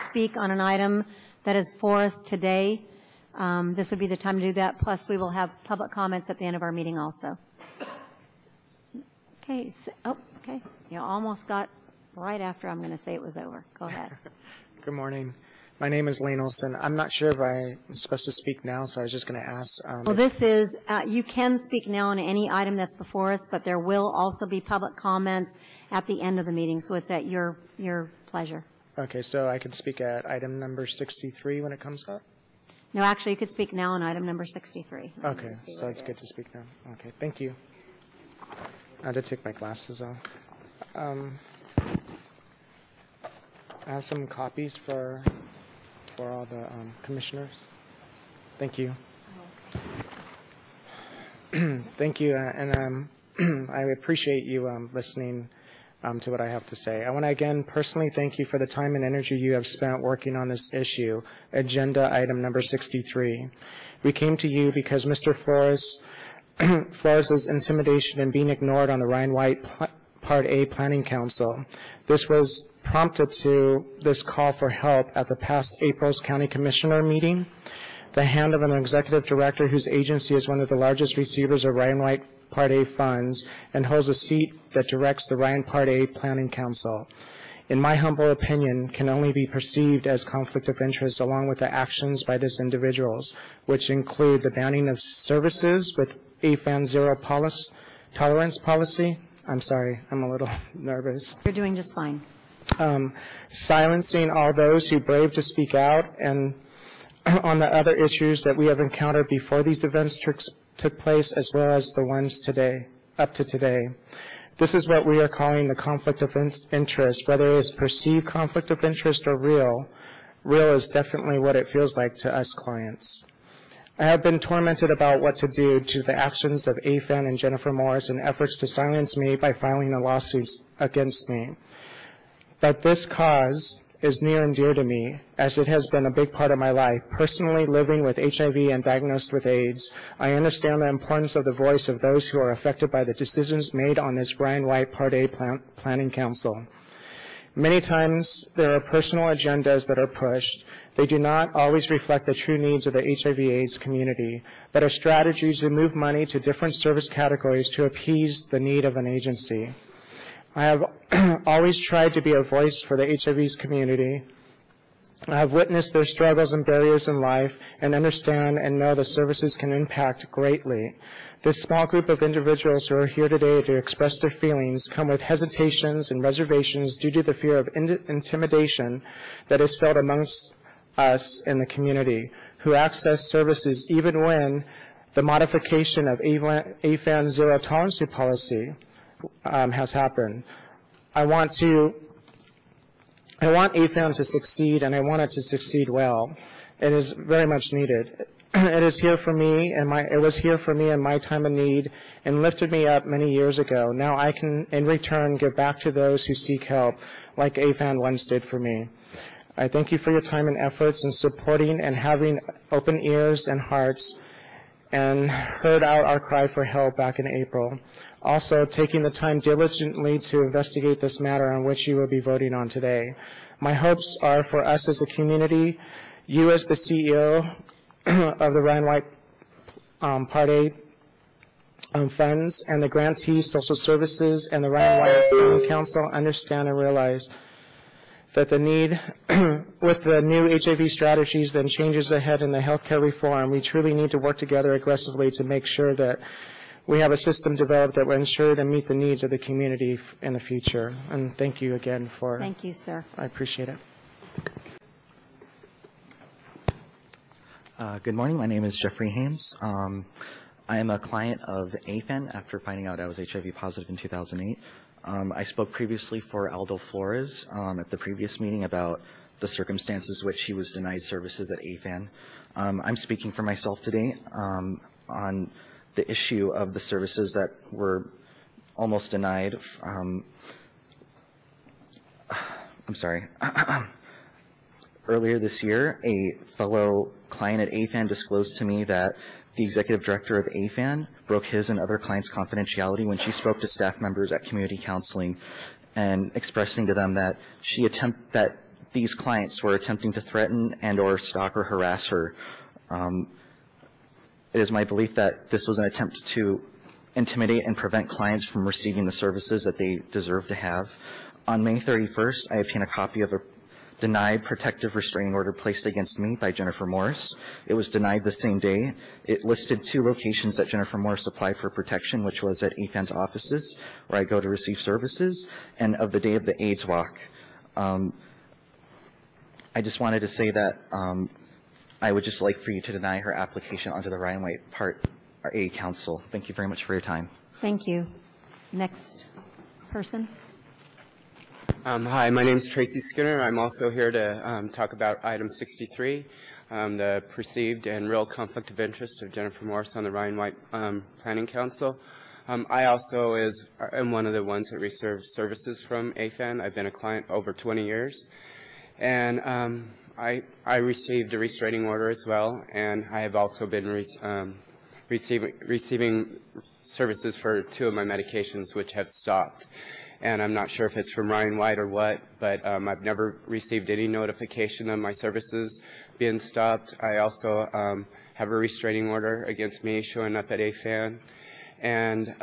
speak on an item that is for us today, this would be the time to do that. Plus, we will have public comments at the end of our meeting also. Okay. So, okay. You almost got right after I'm going to say it was over. Go ahead. Good morning. My name is Lane Olson. I'm not sure if I'm supposed to speak now, so I was just going to ask. Well, this is, you can speak now on any item that's before us, but there will also be public comments at the end of the meeting, so it's at your pleasure. Okay, so I can speak at item number 63 when it comes up? No, actually, you could speak now on item number 63. Okay, so it's good to speak now. Okay, thank you. I had to take my glasses off. I have some copies for all the commissioners. Thank you. Thank you, and I appreciate you listening to what I have to say. I want to again personally thank you for the time and energy you have spent working on this issue, agenda item number 63. We came to you because Mr. Flores' intimidation and being ignored on the Ryan White Part A Planning Council. This was prompted to this call for help at the past April's County Commissioner meeting. The hand of an executive director whose agency is one of the largest receivers of Ryan White Part A funds and holds a seat that directs the Ryan Part A Planning Council, in my humble opinion, can only be perceived as conflict of interest along with the actions by this individuals, which include the banning of services with AFAN zero tolerance policy. I'm sorry, I'm a little nervous. You're doing just fine. Silencing all those who brave to speak out, and on the other issues that we have encountered before these events took place, as well as the ones today, up to today. This is what we are calling the conflict of interest, whether it is perceived conflict of interest or real. Real is definitely what it feels like to us clients. I have been tormented about what to do to the actions of AFAN and Jennifer Morss in efforts to silence me by filing a lawsuit against me. But this cause is near and dear to me, as it has been a big part of my life. Personally living with HIV and diagnosed with AIDS, I understand the importance of the voice of those who are affected by the decisions made on this Ryan White Part A Planning Council. Many times there are personal agendas that are pushed. They do not always reflect the true needs of the HIV/AIDS community, but are strategies to move money to different service categories to appease the need of an agency. I have always tried to be a voice for the HIV's community. I have witnessed their struggles and barriers in life and understand and know the services can impact greatly. This small group of individuals who are here today to express their feelings come with hesitations and reservations due to the fear of intimidation that is felt amongst us in the community who access services even when the modification of AFAN zero tolerance policy has happened. I want AFAN to succeed, and I want it to succeed well. It is very much needed. It is here for me, and it was here for me in my time of need, and lifted me up many years ago. Now I can, in return, give back to those who seek help, like AFAN once did for me. I thank you for your time and efforts in supporting and having open ears and hearts, and heard out our cry for help back in April. Also, taking the time diligently to investigate this matter on which you will be voting on today. My hopes are for us as a community, you as the CEO of the Ryan White Part A funds, and the grantees, social services, and the Ryan White Planning Council understand and realize that the need, with the new HIV strategies and changes ahead in the healthcare reform, we truly need to work together aggressively to make sure that we have a system developed that will ensure and meet the needs of the community in the future. And thank you again for... Thank you, sir. I appreciate it. Good morning. My name is Jeffrey Hames. I am a client of AFAN after finding out I was HIV positive in 2008. I spoke previously for Aldo Flores at the previous meeting about the circumstances which he was denied services at AFAN. I'm speaking for myself today on the issue of the services that were almost denied. I'm sorry. Earlier this year, a fellow client at AFAN disclosed to me that the executive director of AFAN broke his and other clients' confidentiality when she spoke to staff members at community counseling and expressing to them that these clients were attempting to threaten and or stalk or harass her. It is my belief that this was an attempt to intimidate and prevent clients from receiving the services that they deserve to have. On May 31st, I obtained a copy of a denied protective restraining order placed against me by Jennifer Morss. It was denied the same day. It listed 2 locations that Jennifer Morss applied for protection, which was at AFAN's offices, where I go to receive services, and of the day of the AIDS walk. I just wanted to say that I would just like for you to deny her application onto the Ryan White Part A Council. Thank you very much for your time. Thank you. Next person. Hi, my name is Tracy Skinner. I'm also here to talk about item 63, the perceived and real conflict of interest of Jennifer Morss on the Ryan White Planning Council. I also am one of the ones that receives services from AFAN. I've been a client over 20 years. And I received a restraining order as well, and I have also been receiving services for 2 of my medications which have stopped. And I'm not sure if it's from Ryan White or what, but I've never received any notification of my services being stopped. I also have a restraining order against me showing up at AFAN. And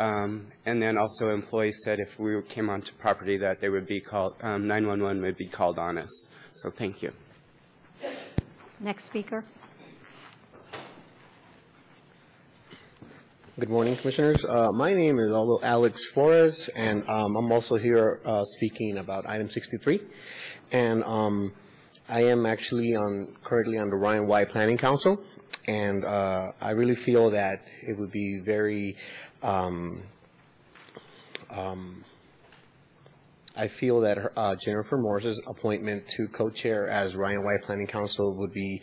then also employees said if we came onto property that they would be called, 911 would be called on us. So thank you. Next speaker. Good morning, Commissioners. My name is Alex Flores, and I'm also here speaking about item 63. And I am actually currently on the Ryan White Planning Council, and I really feel that it would be very I feel that Jennifer Morse's appointment to co-chair as Ryan White Planning Council would be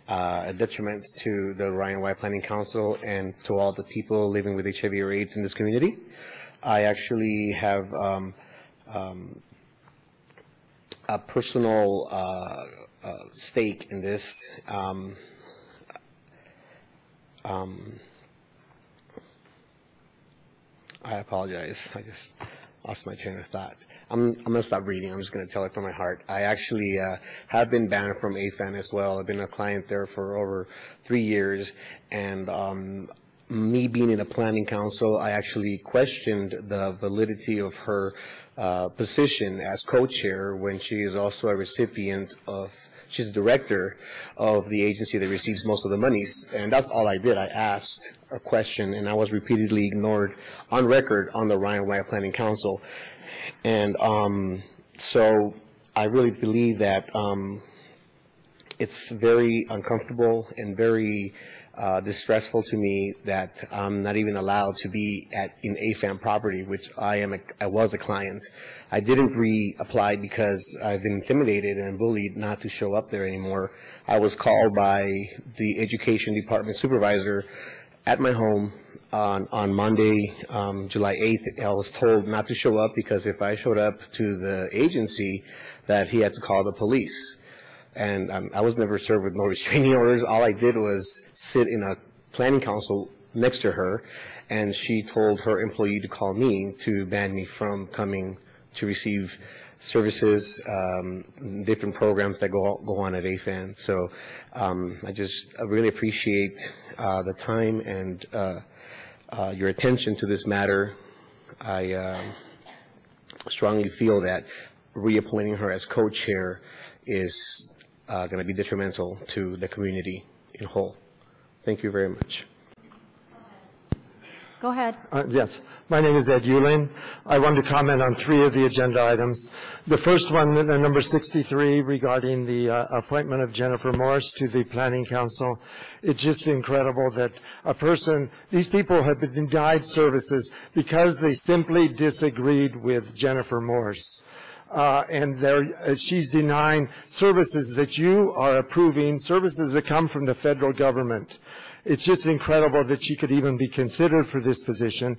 a detriment to the Ryan White Planning Council and to all the people living with HIV or AIDS in this community. I actually have a personal stake in this. I apologize. I just lost my train of thought. I'm going to stop reading. I'm just going to tell it from my heart. I actually have been banned from AFAN as well. I've been a client there for over 3 years. And me being in the planning council, I actually questioned the validity of her position as co-chair when she is also a recipient of, she's the director of the agency that receives most of the monies. And that's all I did. I asked a question, and I was repeatedly ignored on record on the Ryan White Planning Council. And so I really believe that it's very uncomfortable and very distressful to me that I'm not even allowed to be in AFAN property, which I was a client. I didn't reapply because I've been intimidated and bullied not to show up there anymore. I was called by the education department supervisor at my home on Monday, July 8th. I was told not to show up because if I showed up to the agency, that he had to call the police. And I was never served with no restraining orders. All I did was sit in a planning council next to her, and she told her employee to call me to ban me from coming to receive services, different programs that go on at AFAN. So I really appreciate the time and your attention to this matter. I strongly feel that reappointing her as co-chair is going to be detrimental to the community in whole. Thank you very much. Go ahead. Yes. My name is Ed Euling. I wanted to comment on 3 of the agenda items. The first one, number 63, regarding the appointment of Jennifer Morss to the Planning Council. It's just incredible that these people have been denied services because they simply disagreed with Jennifer Morss. And she's denying services that you are approving, services that come from the federal government. It's just incredible that she could even be considered for this position.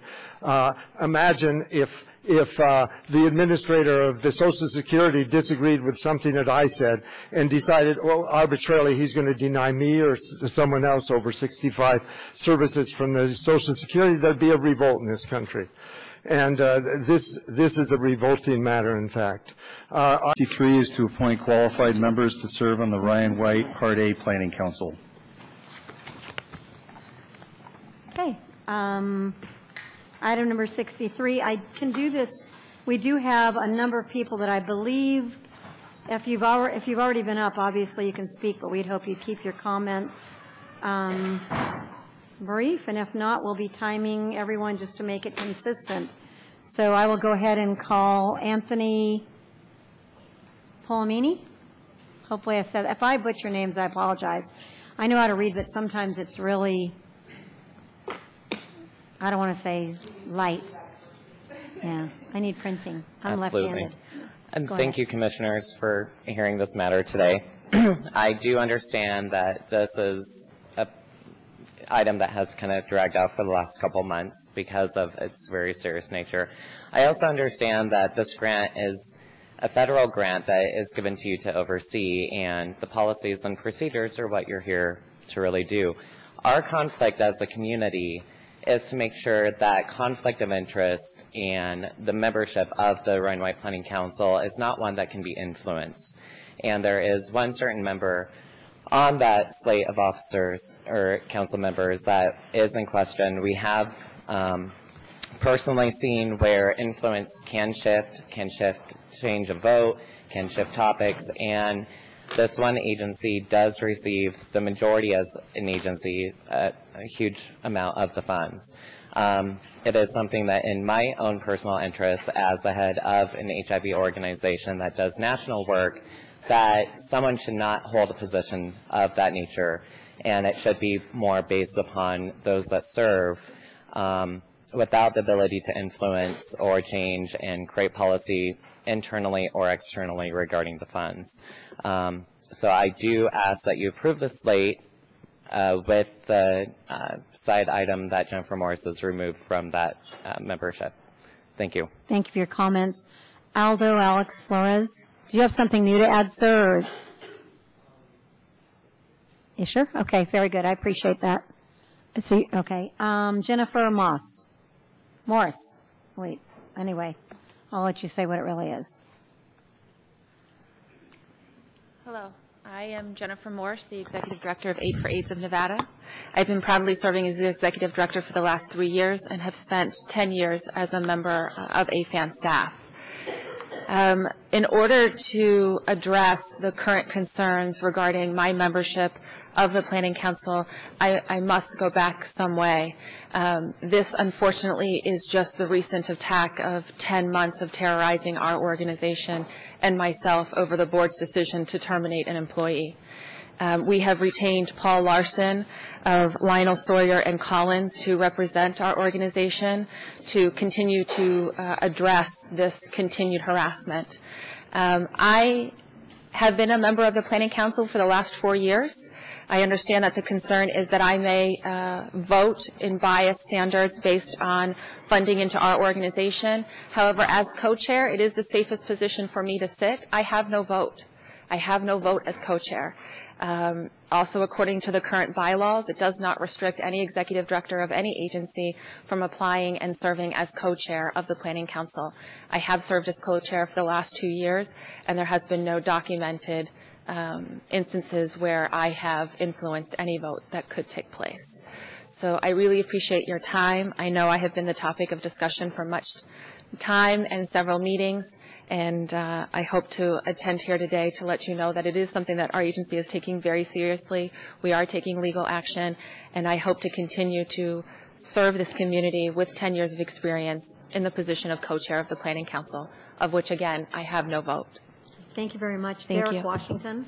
Imagine if the administrator of the Social Security disagreed with something that I said and decided, well, arbitrarily he's going to deny me or someone else over 65 services from the Social Security. There'd be a revolt in this country. And this is a revolting matter, in fact. 63 is to appoint qualified members to serve on the Ryan White Part A Planning Council. Okay. Item number 63, I can do this. We do have a number of people that I believe, if you've already been up, obviously you can speak, but we'd hope you keep your comments brief, and if not, we'll be timing everyone just to make it consistent. So I will go ahead and call Anthony Polomini. Hopefully I said, if I butcher names, I apologize. I know how to read, but sometimes it's really, I don't want to say light. Yeah, I need printing. I'm left-handed. And thank you, Commissioners, for hearing this matter today. I do understand that this is an item that has kind of dragged out for the last couple months because of its very serious nature. I also understand that this grant is a federal grant that is given to you to oversee, and the policies and procedures are what you're here to really do. Our conflict as a community is to make sure that conflict of interest and the membership of the Ryan White Planning Council is not one that can be influenced. And there is one certain member on that slate of officers or council members that is in question. We have personally seen where influence can shift, change a vote, can shift topics, and this one agency does receive, the majority as an agency, a huge amount of the funds. It is something that in my own personal interest as the head of an HIV organization that does national work, that someone should not hold a position of that nature, and it should be more based upon those that serve without the ability to influence or change and create policy internally or externally regarding the funds. So I do ask that you approve the slate with the side item that Jennifer Morss has removed from that membership. Thank you. Thank you for your comments. Alex Flores, do you have something new to add, sir? Or? You sure? Okay, very good. I appreciate that. Okay. Jennifer Morris. Wait, anyway, I'll let you say what it really is. Hello, I am Jennifer Morss, the Executive Director of Aid for AIDS of Nevada. I've been proudly serving as the Executive Director for the last 3 years and have spent 10 years as a member of AFAN staff. In order to address the current concerns regarding my membership of the Planning Council, I must go back some way. This, unfortunately, is just the recent attack of 10 months of terrorizing our organization and myself over the board's decision to terminate an employee. We have retained Paul Larson of Lionel Sawyer and Collins to represent our organization to continue to address this continued harassment. I have been a member of the Planning Council for the last 4 years. I understand that the concern is that I may vote in biased standards based on funding into our organization. However, as co-chair, it is the safest position for me to sit. I have no vote. I have no vote as co-chair. Also, according to the current bylaws, it does not restrict any executive director of any agency from applying and serving as co-chair of the Planning Council. I have served as co-chair for the last 2 years, and there has been no documented instances where I have influenced any vote that could take place. So I really appreciate your time. I know I have been the topic of discussion for much time and several meetings, and I hope to attend here today to let you know that it is something that our agency is taking very seriously. We are taking legal action, and I hope to continue to serve this community with 10 years of experience in the position of co-chair of the Planning Council, of which, again, I have no vote. Thank you very much. Thank Derek you. Washington.